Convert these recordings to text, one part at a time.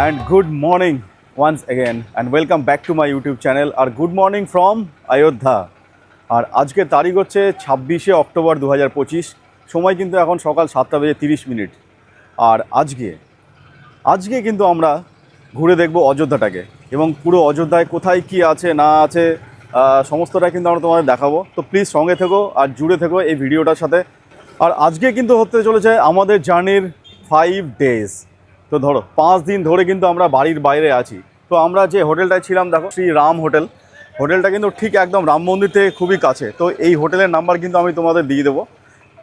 and good morning once again and welcome back to my YouTube channel আর good morning from Ayodhya. আর আজকে তারিখ হচ্ছে 26শে অক্টোবর 2025, সময় কিন্তু এখন সকাল 7:30। আর আজকে কিন্তু আমরা ঘুরে দেখব অযোধ্যাটাকে এবং পুরো অযোধ্যায় কোথায় কি আছে না আছে সমস্তটা কিন্তু আমরা তোমাদের দেখাবো। তো প্লিজ সঙ্গে থেকো আর জুড়ে থেকো এই ভিডিওটার সাথে। আর আজকে কিন্তু হতে চলেছে আমাদের জার্নির 5 days। তো ধরো 5 দিন ধরে কিন্তু আমরা বাড়ির বাইরে আছি। তো আমরা যে হোটেলটায় ছিলাম দেখো, শ্রী রাম হোটেল। হোটেলটা কিন্তু ঠিক একদম রাম মন্দির থেকে খুবই কাছে। তো এই হোটেলের নাম্বার কিন্তু আমি তোমাদের দিয়ে দেবো।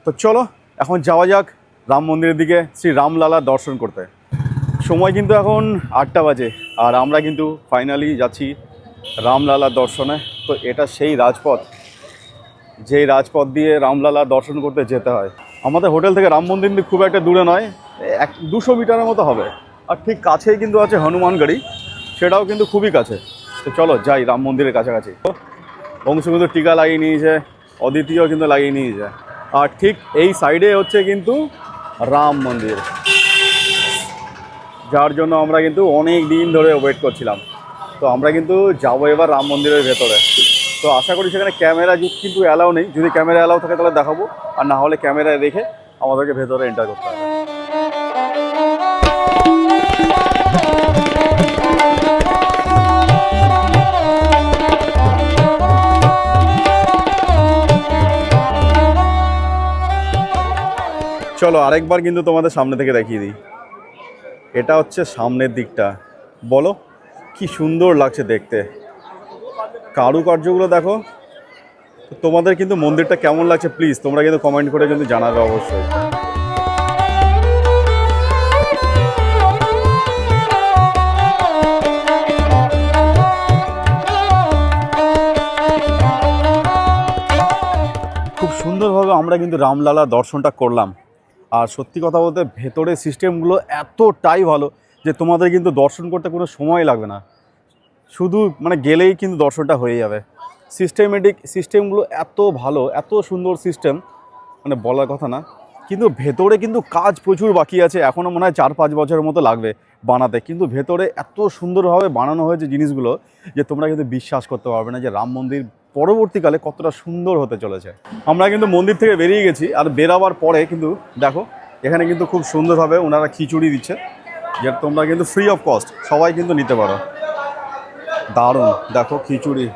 তো চলো এখন যাওয়া যাক রাম মন্দিরের দিকে, শ্রী রামলালার দর্শন করতে। সময় কিন্তু এখন 8টা বাজে আর আমরা কিন্তু ফাইনালি যাচ্ছি রামলালার দর্শনে। তো এটা সেই রাজপথ, যেই রাজপথ দিয়ে রামলালার দর্শন করতে যেতে হয়। আমাদের হোটেল থেকে রাম মন্দির খুব একটা দূরে নয়, 200 মিটারের মতো হবে। আর ঠিক কাছেই কিন্তু আছে হনুমানগড়ি, সেটাও কিন্তু খুবই কাছে। তো চলো যাই রাম মন্দিরের কাছাকাছি। অংশ কিন্তু টিকা লাগিয়ে নিয়েছে, অদ্বিতীয় কিন্তু লাগিয়ে নিয়েছে। আর ঠিক এই সাইডে হচ্ছে কিন্তু রাম মন্দির, যার জন্য আমরা কিন্তু অনেক দিন ধরে ওয়েট করছিলাম। তো আমরা কিন্তু যাবো এবার রাম মন্দিরের ভেতরে। তো আশা করি সেখানে ক্যামেরা কিন্তু অ্যালাউ নেই, যদি ক্যামেরা অ্যালাউ থাকে তাহলে দেখাবো, আর না হলে ক্যামেরায় রেখে আমাদেরকে ভেতরে এন্টার করতে হবে। চলো আরেকবার কিন্তু তোমাদের সামনে থেকে দেখিয়ে দিই। এটা হচ্ছে সামনের দিকটা, বলো কি সুন্দর লাগছে দেখতে, কারুকার্যগুলো দেখো। তোমাদের কিন্তু মন্দিরটা কেমন লাগছে প্লিজ তোমরা কিন্তু কমেন্ট করে কিন্তু জানাবে অবশ্যই। খুব সুন্দরভাবে আমরা কিন্তু রামলালা দর্শনটা করলাম। আর সত্যি কথা বলতে ভেতরের সিস্টেমগুলো এতটাই ভালো যে তোমাদের কিন্তু দর্শন করতে কোনো সময় লাগবে না, শুধু গেলেই কিন্তু দর্শনটা হয়ে যাবে। সিস্টেমগুলো এত ভালো, এত সুন্দর সিস্টেম, বলার কথা না। কিন্তু ভেতরে কিন্তু কাজ প্রচুর বাকি আছে, এখনও মনে হয় 4-5 বছরের মতো লাগবে বানাতে। কিন্তু ভেতরে এত সুন্দরভাবে বানানো হয়েছে জিনিসগুলো যে তোমরা কিন্তু বিশ্বাস করতে পারবে না যে রাম মন্দির পরবর্তীকালে কতটা সুন্দর হতে চলেছে। আমরা কিন্তু মন্দির থেকে বেরিয়ে গেছি, আর বেরাবার পরে কিন্তু দেখো এখানে কিন্তু খুব সুন্দরভাবে ওনারা খিচুড়ি দিচ্ছে, যেটা তোমরা কিন্তু ফ্রি অফ কস্ট সবাই কিন্তু নিতে পারো। দারুণ দেখো খিচুড়ি,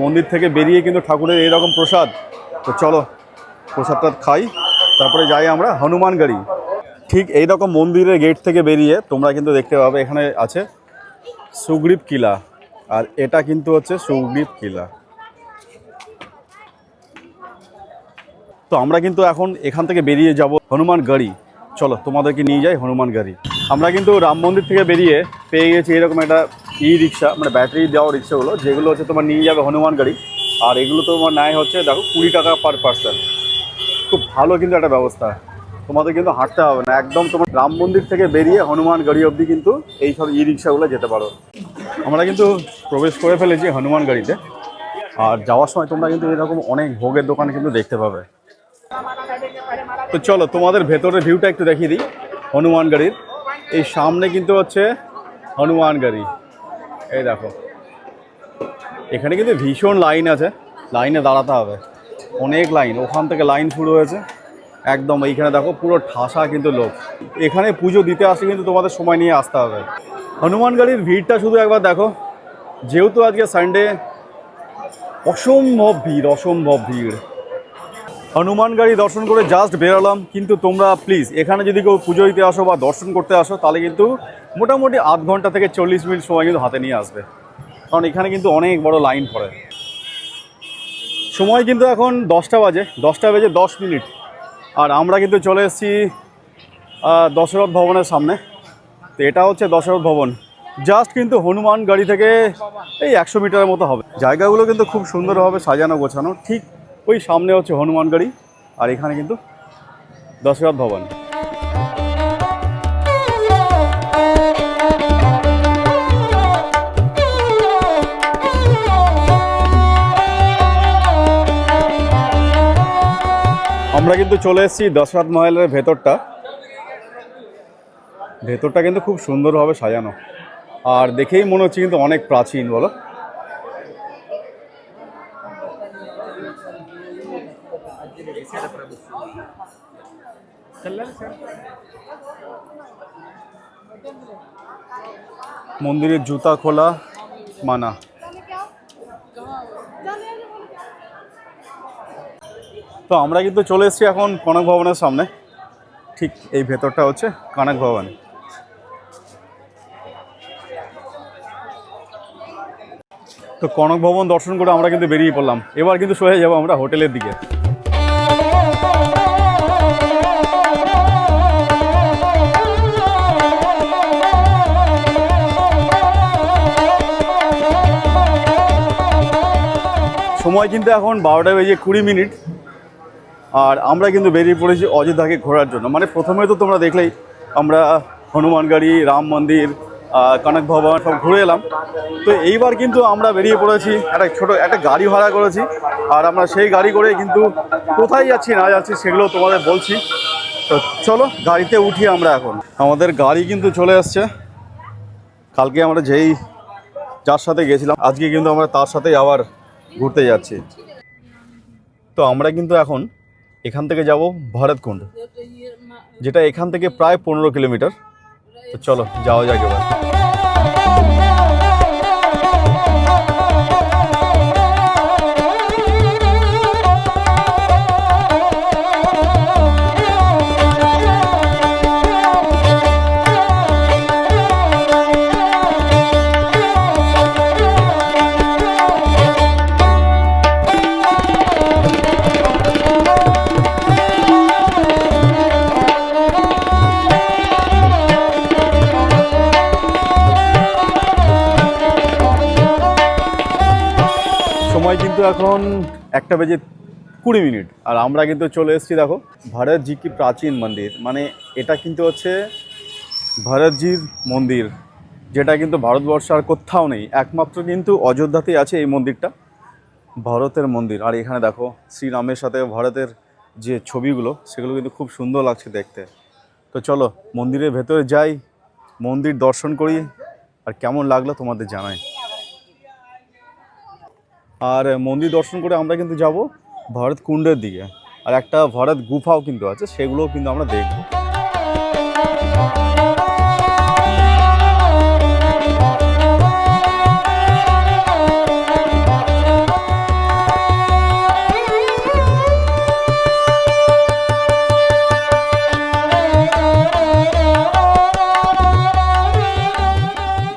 মন্দির থেকে বেরিয়ে কিন্তু ঠাকুরের এইরকম প্রসাদ। তো চলো প্রসাদটা খাই, তারপরে যাই আমরা হনুমানগড়ি। ঠিক এইরকম মন্দিরের গেট থেকে বেরিয়ে তোমরা কিন্তু দেখতে পাবে এখানে আছে সুগ্রীব কিলা, আর এটা কিন্তু হচ্ছে সুগ্রীব কিলা। তো আমরা কিন্তু এখন এখান থেকে বেরিয়ে যাব হনুমানগড়ি। চলো তোমাদেরকে নিয়ে যাই হনুমানগড়ি। আমরা কিন্তু রাম মন্দির থেকে বেরিয়ে পেয়ে গেছি এরকম একটা রিক্সা, ব্যাটারি দেওয়া রিক্সাগুলো, যেগুলো হচ্ছে তোমার নিয়ে যাবে হনুমানগড়ি। আর এগুলো তোমার নেয় হচ্ছে দেখো 20 টাকা পার পার্সন। খুব ভালো কিন্তু একটা ব্যবস্থা, তোমাদের কিন্তু হাঁটতে হবে না, একদম তোমার রাম মন্দির থেকে বেরিয়ে হনুমানগড়ি অবধি কিন্তু এই সব রিক্সাগুলো যেতে পারো। আমরা কিন্তু প্রবেশ করে ফেলেছি হনুমানগড়িতে। আর যাওয়ার সময় তোমরা কিন্তু এরকম অনেক ভোগের দোকান কিন্তু দেখতে পাবে। তো চলো তোমাদের ভেতরের ভিউটা একটু দেখিয়ে দিই হনুমানগড়ির। এই সামনে কিন্তু হচ্ছে হনুমানগড়ি, এই দেখো এখানে কিন্তু ভীষণ লাইন আছে, লাইনে দাঁড়াতে হবে, অনেক লাইন, ওখান থেকে লাইন শুরু হয়েছে একদম এইখানে দেখো পুরো ঠাসা কিন্তু লোক। এখানে পুজো দিতে আসলে কিন্তু তোমাদের সময় নিয়ে আসতে হবে। হনুমানগড়ির ভিড়টা শুধু একবার দেখো, যেহেতু আজকে সানডে, অসম্ভব ভিড়। হনুমানগড়ি দর্শন করে জাস্ট বেরোলাম, কিন্তু তোমরা প্লিজ এখানে যদি কেউ পুজো দিতে আসো বা দর্শন করতে আসো তাহলে কিন্তু মোটামুটি আধ ঘন্টা থেকে 40 মিনিট সময় কিন্তু হাতে নিয়ে আসবে, কারণ এখানে কিন্তু অনেক বড় লাইন পড়ে। সময় কিন্তু এখন 10টা বাজে, 10টা বেজে 10 মিনিট। আর আমরা কিন্তু চলে এসেছি দশরথ ভবনের সামনে। তো এটা হচ্ছে দশরথ ভবন, জাস্ট কিন্তু হনুমানগড়ি থেকে এই 100 মিটারের মতো হবে। জায়গাগুলো কিন্তু খুব সুন্দরভাবে সাজানো গোছানো। ঠিক ওই সামনে হচ্ছে হনুমানগড়ি, আর এখানে কিন্তু দশরথ ভবন। আমরা কিন্তু চলে এসেছি দশরথ মহলের ভেতরটা। ভেতরটা কিন্তু খুব সুন্দরভাবে সাজানো, আর দেখেই মনে হচ্ছে কিন্তু অনেক প্রাচীন, বলো। মন্দিরের জুতা খোলা মানা। তো আমরা কিন্তু চলে এসেছি এখন কনক ভবনের সামনে। ঠিক এই ভেতরটা হচ্ছে কনক ভবন। তো কনক ভবন দর্শন করে আমরা কিন্তু বেরিয়ে পড়লাম। এবার কিন্তু সোজা যাবো আমরা হোটেলের দিকে। সময় কিন্তু এখন 12:20 আর আমরা কিন্তু বেরিয়ে পড়েছি অযোধ্যাকে ঘোরার জন্য। মানে প্রথমে তো তোমরা দেখলেই আমরা হনুমানগড়ি, রাম মন্দির, কনক ভবন সব ঘুরে এলাম। তো এইবার কিন্তু আমরা বেরিয়ে পড়েছি, একটা গাড়ি ভাড়া করেছি, আর আমরা সেই গাড়ি করে কিন্তু কোথায় যাচ্ছি না যাচ্ছি সেগুলো তোমাদের বলছি। তো চলো গাড়িতে উঠি আমরা এখন। আমাদের গাড়ি কিন্তু চলে আসছে। কালকে আমরা যার সাথে গেছিলাম, আজকে কিন্তু আমরা তার সাথেই আবার ঘুরতে যাচ্ছি। তো আমরা কিন্তু এখন এখান থেকে যাব ভরতকুণ্ড, যেটা এখান থেকে প্রায় 15 কিলোমিটার। তো চলো যাওয়া যাক এবার। সময় কিন্তু এখন 1:20 আর আমরা কিন্তু চলে এসেছি দেখো ভরতজি কি প্রাচীন মন্দির। মানে এটা কিন্তু হচ্ছে ভরতজির মন্দির, যেটা কিন্তু ভারতবর্ষে আর কোথাও নেই, একমাত্র কিন্তু অযোধ্যাতেই আছে এই মন্দিরটা, ভরতের মন্দির। আর এখানে দেখো শ্রীরামের সাথে ভরতের যে ছবিগুলো, সেগুলো কিন্তু খুব সুন্দর লাগছে দেখতে। তো চলো মন্দিরের ভেতরে যাই, মন্দির দর্শন করি, আর কেমন লাগলো তোমাদের জানাই। আর মন্দির দর্শন করে আমরা কিন্তু যাব ভরত কুণ্ডের দিকে, আর একটা ভরত গুফাও কিন্তু আছে, সেগুলোও কিন্তু আমরা দেখব।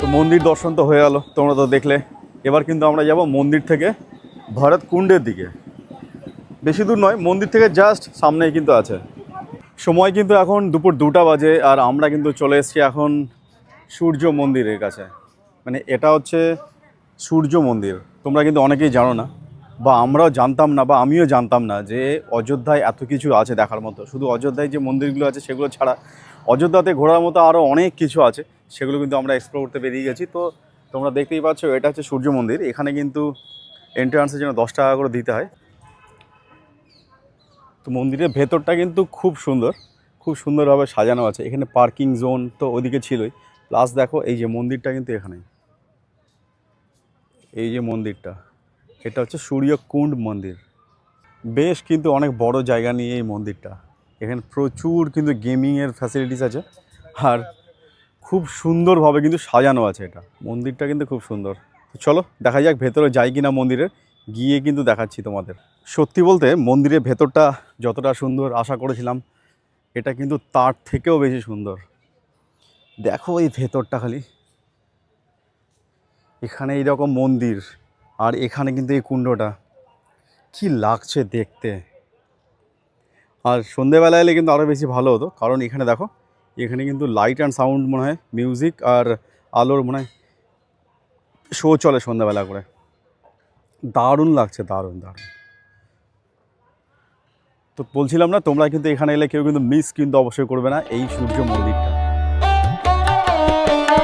তো মন্দির দর্শন তো হয়ে গেল, তোমরা তো দেখলে। এবার কিন্তু আমরা যাব মন্দির থেকে ভরত কুণ্ডের দিকে। বেশি দূর নয়, মন্দির থেকে জাস্ট সামনেই কিন্তু আছে। সময় কিন্তু এখন দুপুর 2টা বাজে, আর আমরা কিন্তু চলে এসেছি এখন সূর্য মন্দিরের কাছে। মানে এটা হচ্ছে সূর্য মন্দির। তোমরা কিন্তু অনেকেই জানো না, বা আমরাও জানতাম না, বা আমিও জানতাম না যে অযোধ্যায় এত কিছু আছে দেখার মতো। শুধু অযোধ্যায় যে মন্দিরগুলো আছে সেগুলো ছাড়া অযোধ্যাতে ঘোরার মতো আরও অনেক কিছু আছে, সেগুলো কিন্তু আমরা এক্সপ্লোর করতে বেরিয়ে গেছি। তো তোমরা দেখতেই পাচ্ছ এটা হচ্ছে সূর্য মন্দির। এখানে কিন্তু এন্ট্রান্সের জন্য 10 টাকা করে দিতে হয়। তো মন্দিরের ভেতরটা কিন্তু খুব সুন্দরভাবে সাজানো আছে। এখানে পার্কিং জোন তো ওইদিকে ছিলই, প্লাস দেখো এই যে মন্দিরটা কিন্তু এখানেই, এই যে মন্দিরটা, এটা হচ্ছে সূর্যকুণ্ড মন্দির। বেশ কিন্তু অনেক বড় জায়গা নিয়ে এই মন্দিরটা। এখানে প্রচুর কিন্তু গেমিংয়ের ফ্যাসিলিটিস আছে, আর খুব সুন্দরভাবে কিন্তু সাজানো আছে। এটা মন্দিরটা কিন্তু খুব সুন্দর। চলো দেখা যাক ভেতরে যাই কিনা মন্দিরের, গিয়ে কিন্তু দেখাচ্ছি তোমাদের। সত্যি বলতে মন্দিরের ভেতরটা যতটা সুন্দর আশা করেছিলাম, এটা কিন্তু তার থেকেও বেশি সুন্দর। দেখো এই ভেতরটা খালি, এখানে এইরকম মন্দির, আর এখানে কিন্তু এই কুণ্ডটা, কি লাগছে দেখতে। আর সন্ধেবেলা এলে কিন্তু আরও বেশি ভালো হতো, কারণ এখানে দেখো, এখানে কিন্তু লাইট অ্যান্ড সাউন্ড মনে হয়, মিউজিক আর আলোর মনে হয় শো চলে সন্ধ্যাবেলা করে। দারুণ লাগছে, দারুণ দারুণ। তো বলছিলাম না, তোমরা কিন্তু এখানে এলে কেউ কিন্তু মিস কিন্তু অবশ্যই করবে না এই সূর্য মন্দিরটা। তো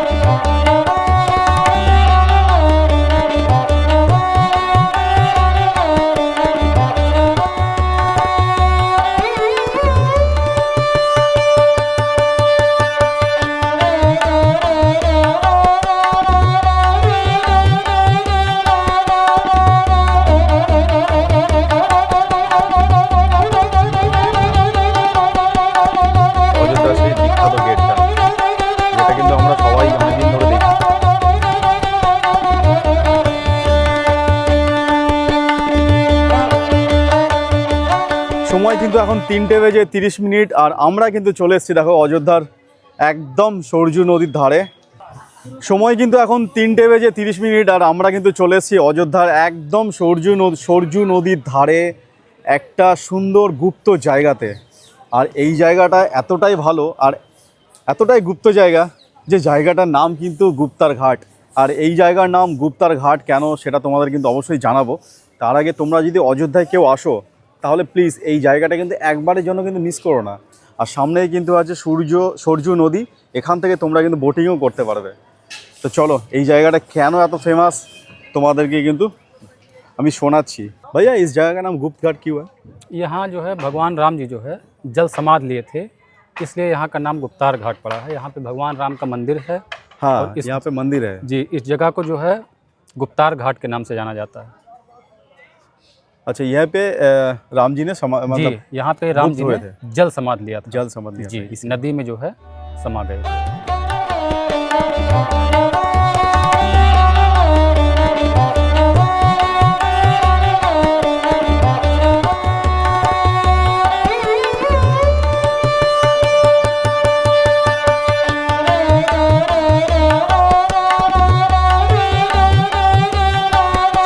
সময় কিন্তু এখন 3:30 আর আমরা কিন্তু চলে এসেছি দেখো অযোধ্যার একদম সরজু নদীর ধারে। সময় কিন্তু এখন 3:30 আর আমরা কিন্তু চলে এসেছি অযোধ্যার একদম সরজু নদীর ধারে একটা সুন্দর গুপ্ত জায়গাতে। আর এই জায়গাটা এতটাই ভালো আর এতটাই গুপ্ত জায়গা যে জায়গাটার নাম কিন্তু গুপ্তার ঘাট। আর এই জায়গার নাম গুপ্তার ঘাট কেন সেটা তোমাদের কিন্তু অবশ্যই জানাবো। তার আগে তোমরা যদি অযোধ্যায় কেউ আসো তাহলে প্লিজ এই জায়গাটা কিন্তু একবারের জন্য কিন্তু মিস করো না। আর সামনেই কিন্তু আছে সরজু নদী, এখান থেকে তোমরা কিন্তু বোটিংও করতে পারবে। তো চলো এই জায়গাটা কেন এত ফেমাস তোমাদেরকে কিন্তু আমি শোনাচ্ছি। भैया इस जगह का नाम गुप्त घाट क्यों है? यहाँ जो है भगवान राम जी जो है जल समाधि लिए थे, इसलिए यहाँ का नाम गुप्तार घाट पड़ा है। यहाँ पे भगवान राम का मंदिर है। हाँ, और यहाँ पे मंदिर है जी। इस जगह को जो है गुप्तार घाट के नाम से जाना जाता है। अच्छा, यहाँ पे राम जी ने मतलब जी, यहाँ पे राम जी ने जल समाधि लिया था। जल समाधि लिया जी, था। इस नदी में जो है समा गए थे।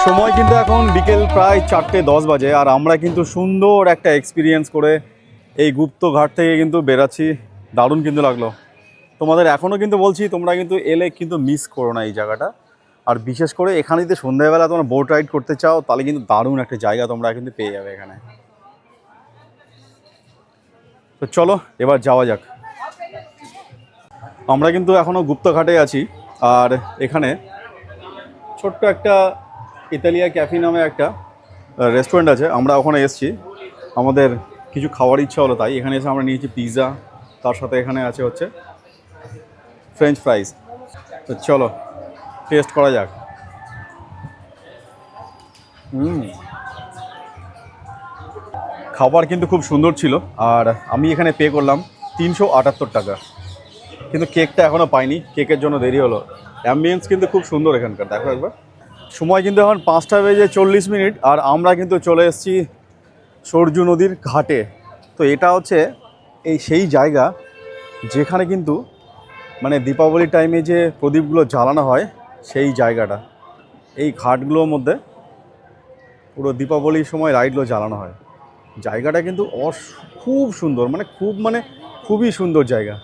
সময় কিন্তু এখন বিকেল প্রায় 4:10 বাজে আর আমরা কিন্তু সুন্দর একটা এক্সপিরিয়েন্স করে এই গুপ্ত ঘাট থেকে কিন্তু বেরাচ্ছি। দারুণ কিন্তু লাগলো। তোমাদের এখনও কিন্তু বলছি তোমরা কিন্তু এলে কিন্তু মিস করো না এই জায়গাটা। আর বিশেষ করে এখানে যদি সন্ধ্যাবেলা তোমরা বোট রাইড করতে চাও তাহলে কিন্তু দারুণ একটা জায়গা তোমরা কিন্তু পেয়ে যাবে এখানে। তো চলো এবার যাওয়া যাক। আমরা কিন্তু এখনও গুপ্ত ঘাটে আছি আর এখানে ছোট্ট একটা ইতালিয়া ক্যাফে নামে একটা রেস্টুরেন্ট আছে। আমরা ওখানে এসেছি, আমাদের কিছু খাওয়ার ইচ্ছা হলো তাই এখানে এসে আমরা নিয়েছি পিৎজা, তার সাথে এখানে আছে হচ্ছে ফ্রেঞ্চ ফ্রাইজ। তো চলো টেস্ট করা যাক। খাবার কিন্তু খুব সুন্দর ছিল আর আমি এখানে পে করলাম 378 টাকা। কিন্তু কেকটা এখনও পাইনি, কেকের জন্য দেরি হলো। অ্যাম্বিয়েন্স কিন্তু খুব সুন্দর এখানকার, দেখো একবার। সময় কিন্তু এখন 5:40 আর আমরা কিন্তু চলে এসেছি সরজু নদীর ঘাটে। তো এটা হচ্ছে এই সেই জায়গা যেখানে কিন্তু মানে দীপাবলির টাইমে যে প্রদীপগুলো জ্বালানো হয় সেই জায়গাটা। এই ঘাটগুলোর মধ্যে পুরো দীপাবলির সময় লাইটগুলো জ্বালানো হয়। জায়গাটা কিন্তু খুব সুন্দর, মানে খুবই সুন্দর জায়গা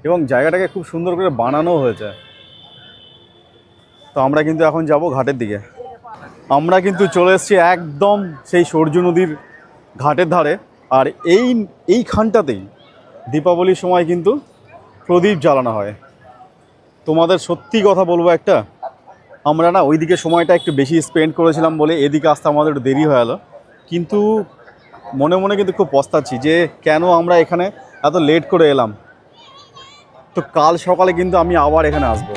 এবং জায়গাটাকে খুব সুন্দর করে বানানো হয়েছে। তো আমরা কিন্তু এখন যাব ঘাটের দিকে। আমরা কিন্তু চলে এসেছি একদম সেই সরজু নদীর ঘাটের ধারে। আর এইখানটাতেই দীপাবলির সময় কিন্তু প্রদীপ জ্বালানো হয়। তোমাদের সত্যি কথা বলবো একটা, আমরা না ওইদিকে সময়টা একটু বেশি স্পেন্ড করেছিলাম বলে এদিকে আসতে আমাদের একটু দেরি হয়ে গেল। কিন্তু মনে মনে কিন্তু খুব পস্তাচ্ছি যে কেন আমরা এখানে এত লেট করে এলাম। তো কাল সকালে কিন্তু আমি আবার এখানে আসবো।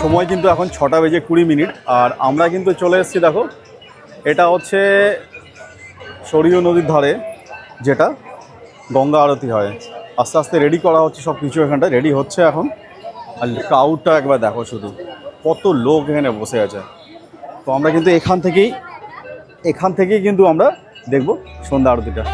সময় কিন্তু এখন 6:20 আর আমরা কিন্তু চলে এসেছি। দেখো এটা হচ্ছে সরজু নদীর ধারে যেটা গঙ্গা আরতি হয়। আস্তে আস্তে রেডি করা হচ্ছে, সব কিছু এখানটা রেডি হচ্ছে এখন। আর ক্রাউডটা একবার দেখো, শুধু কত লোক এখানে বসে আছে। তো আমরা কিন্তু এখান থেকেই কিন্তু আমরা দেখব সন্ধ্যা আরতিটা।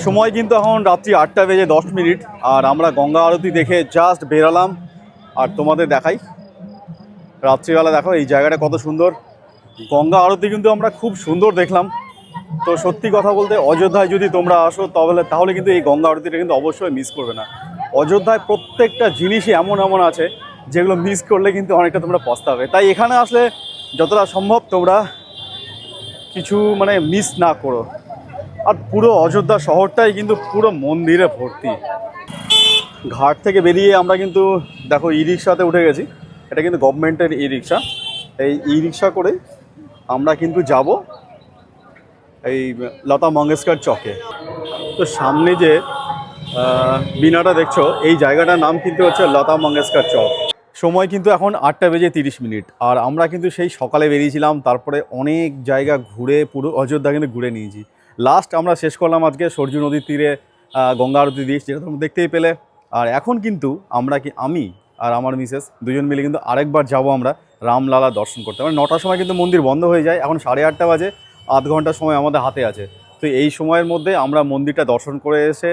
সময় কিন্তু এখন রাত্রি 8:10 আর আমরা গঙ্গা আরতি দেখে জাস্ট বেরালাম। আর তোমাদের দেখাই রাত্রিবেলা, দেখো এই জায়গাটা কত সুন্দর। গঙ্গা আরতি কিন্তু আমরা খুব সুন্দর দেখলাম। তো সত্যি কথা বলতে অযোধ্যায় যদি তোমরা আসো তাহলে কিন্তু এই গঙ্গা আরতিটা কিন্তু অবশ্যই মিস করবে না। অযোধ্যায় প্রত্যেকটা জিনিসই এমন আছে যেগুলো মিস করলে কিন্তু অনেকটা তোমরা পস্তাবে। তাই এখানে আসলে যতটা সম্ভব তোমরা কিছু মিস না করো। আর পুরো অযোধ্যা শহরটাই কিন্তু পুরো মন্দিরে ভর্তি। ঘাট থেকে বেরিয়ে আমরা কিন্তু দেখো ই রিক্সাতে উঠে গেছি। এটা কিন্তু গভর্নমেন্টের ই রিক্সা। এই ই রিক্সা করে আমরা কিন্তু যাব এই লতা মঙ্গেশকর চকে। তো সামনে যে বিনাটা দেখছো, এই জায়গাটার নাম কিন্তু হচ্ছে লতা মঙ্গেশকর চক। সময় কিন্তু এখন 8:30 আর আমরা কিন্তু সেই সকালে বেরিয়েছিলাম। তারপরে অনেক জায়গা ঘুরে পুরো অযোধ্যা কিন্তু ঘুরে নিয়েছি। লাস্ট আমরা শেষ করলাম আজকে সরজু নদীর তীরে গঙ্গা আরতি দিয়ে, যেটা তোমরা দেখতেই পেলে। আর এখন কিন্তু আমি আর আমার মিসেস দুজন মিলে কিন্তু আরেকবার যাব আমরা রামলালা দর্শন করতে। মানে 9টার সময় কিন্তু মন্দির বন্ধ হয়ে যায়, এখন 8:30 বাজে, আধ ঘন্টার সময় আমাদের হাতে আছে। তো এই সময়ের মধ্যে আমরা মন্দিরটা দর্শন করে এসে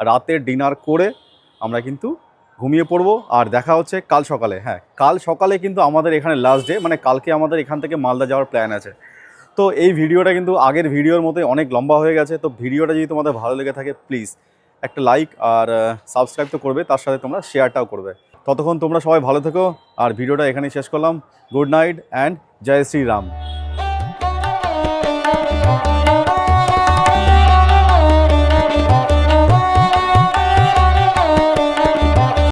রাতের ডিনার করে আমরা কিন্তু ঘুমিয়ে পড়বো। আর দেখা হচ্ছে কাল সকালে। হ্যাঁ, কাল সকালে কিন্তু আমাদের এখানে লাস্ট ডে, মানে কালকে আমাদের এখান থেকে মালদা যাওয়ার প্ল্যান আছে। তো এই ভিডিওটা কিন্তু আগের ভিডিওর মতোই অনেক লম্বা হয়ে গেছে। তো ভিডিওটা যদি তোমাদের ভালো লেগে থাকে প্লিজ একটা লাইক আর সাবস্ক্রাইব তো করবে, তার সাথে তোমরা শেয়ারটাও করবে। ততক্ষণ তোমরা সবাই ভালো থেকো, আর ভিডিওটা এখানেই শেষ করলাম। গুড নাইট অ্যান্ড জয় শ্রী রাম।